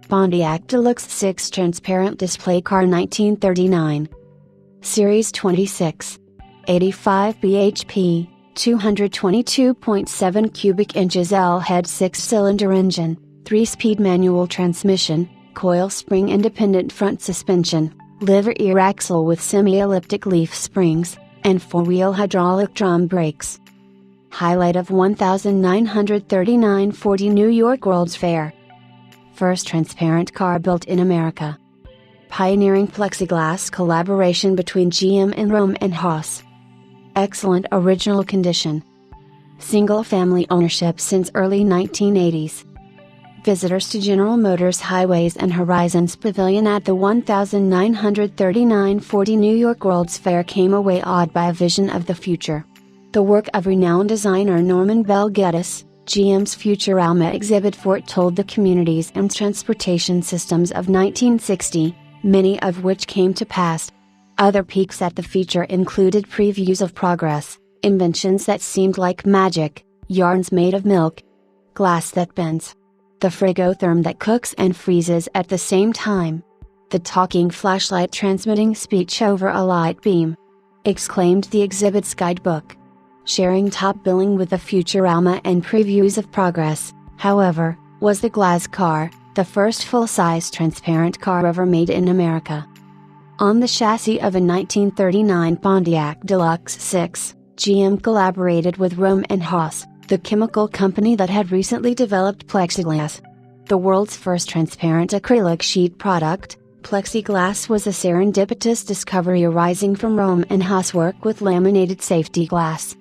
Pontiac DeLuxe 6 Transparent Display Car 1939. Series 26. 85 bhp, 222.7 cubic inches L-head 6-cylinder engine, 3-speed manual transmission, coil spring independent front suspension, liver ear axle with semi-elliptic leaf springs, and 4-wheel hydraulic drum brakes. Highlight of 1939-40 New York World's Fair. First transparent car built in America. Pioneering plexiglass collaboration between GM and Rome and Haas. Excellent original condition. Single family ownership since early 1980s. Visitors to General Motors Highways and Horizons Pavilion at the 1939-40 New York World's Fair came away awed by a vision of the future. The work of renowned designer Norman Bell Geddes, GM's Futurama exhibit foretold the communities and transportation systems of 1960, many of which came to pass. Other peaks at the feature included previews of progress, inventions that seemed like magic, yarns made of milk, glass that bends, the frigotherm that cooks and freezes at the same time, the talking flashlight transmitting speech over a light beam, exclaimed the exhibit's guidebook. Sharing top billing with the Futurama and previews of progress, however, was the Glass car, the first full-size transparent car ever made in America. On the chassis of a 1939 Pontiac DeLuxe 6, GM collaborated with Rome and Haas, the chemical company that had recently developed plexiglass. The world's first transparent acrylic sheet product, plexiglass was a serendipitous discovery arising from Rome and Haas' work with laminated safety glass.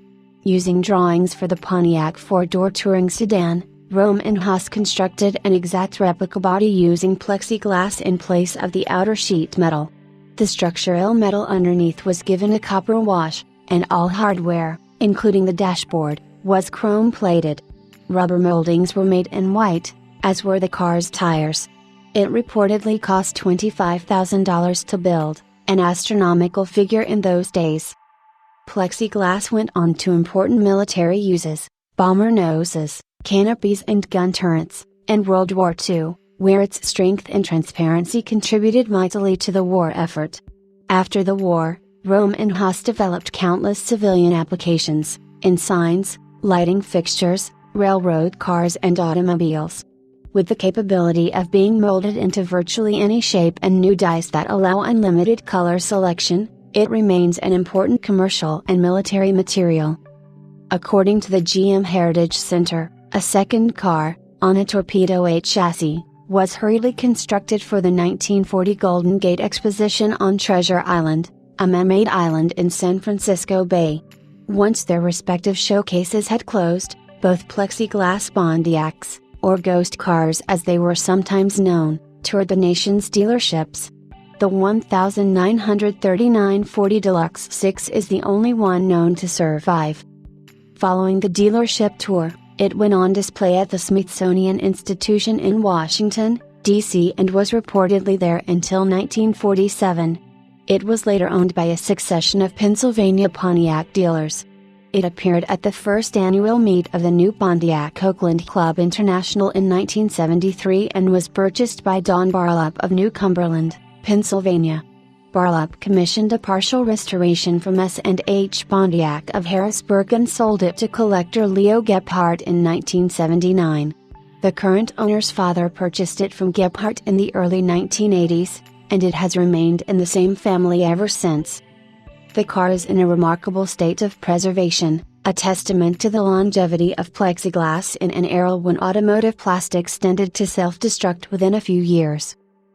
Using drawings for the Pontiac 4-door touring sedan, Rome and Haas constructed an exact replica body using plexiglass in place of the outer sheet metal. The structural metal underneath was given a copper wash, and all hardware, including the dashboard, was chrome-plated. Rubber moldings were made in white, as were the car's tires. It reportedly cost $25,000 to build, an astronomical figure in those days. Plexiglass went on to important military uses, bomber noses, canopies and gun turrets, and World War II, where its strength and transparency contributed mightily to the war effort. After the war, Rome and Haas developed countless civilian applications, in signs, lighting fixtures, railroad cars and automobiles. With the capability of being molded into virtually any shape and new dyes that allow unlimited color selection, it remains an important commercial and military material. According to the GM Heritage Center, a second car, on a Torpedo 8 chassis, was hurriedly constructed for the 1940 Golden Gate Exposition on Treasure Island, a man-made island in San Francisco Bay. Once their respective showcases had closed, both plexiglass Pontiacs, or ghost cars as they were sometimes known, toured the nation's dealerships. The 1939-40 DeLuxe 6 is the only one known to survive. Following the dealership tour, it went on display at the Smithsonian Institution in Washington, D.C. and was reportedly there until 1947. It was later owned by a succession of Pennsylvania Pontiac dealers. It appeared at the first annual meet of the new Pontiac Oakland Club International in 1973 and was purchased by Don Barlup of New Cumberland, Pennsylvania. Barlup commissioned a partial restoration from S&H Pontiac of Harrisburg and sold it to collector Leo Gephardt in 1979. The current owner's father purchased it from Gephardt in the early 1980s, and it has remained in the same family ever since. The car is in a remarkable state of preservation, a testament to the longevity of plexiglass in an era when automotive plastics tended to self-destruct within a few years.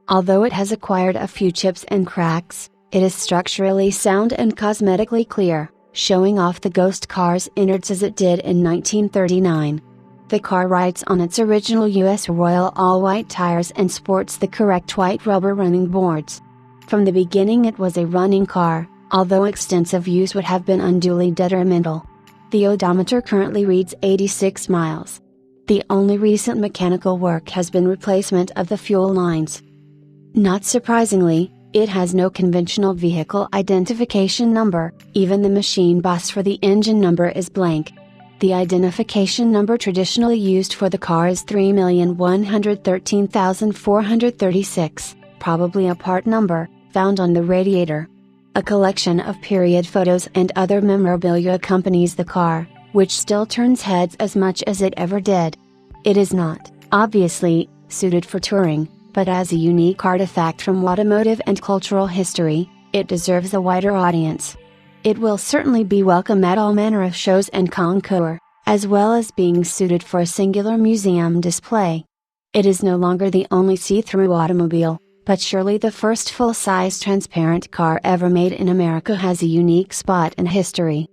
Although it has acquired a few chips and cracks, it is structurally sound and cosmetically clear, showing off the ghost car's innards as it did in 1939. The car rides on its original US Royal all-white tires and sports the correct white rubber running boards. From the beginning it was a running car, although extensive use would have been unduly detrimental. The odometer currently reads 86 miles. The only recent mechanical work has been replacement of the fuel lines. Not surprisingly, it has no conventional vehicle identification number, even the machine bus for the engine number is blank. The identification number traditionally used for the car is 3,113,436, probably a part number, found on the radiator. A collection of period photos and other memorabilia accompanies the car, which still turns heads as much as it ever did. It is not, obviously, suited for touring, but as a unique artifact from automotive and cultural history, it deserves a wider audience. It will certainly be welcome at all manner of shows and concours, as well as being suited for a singular museum display. It is no longer the only see-through automobile, but surely the first full-size transparent car ever made in America has a unique spot in history.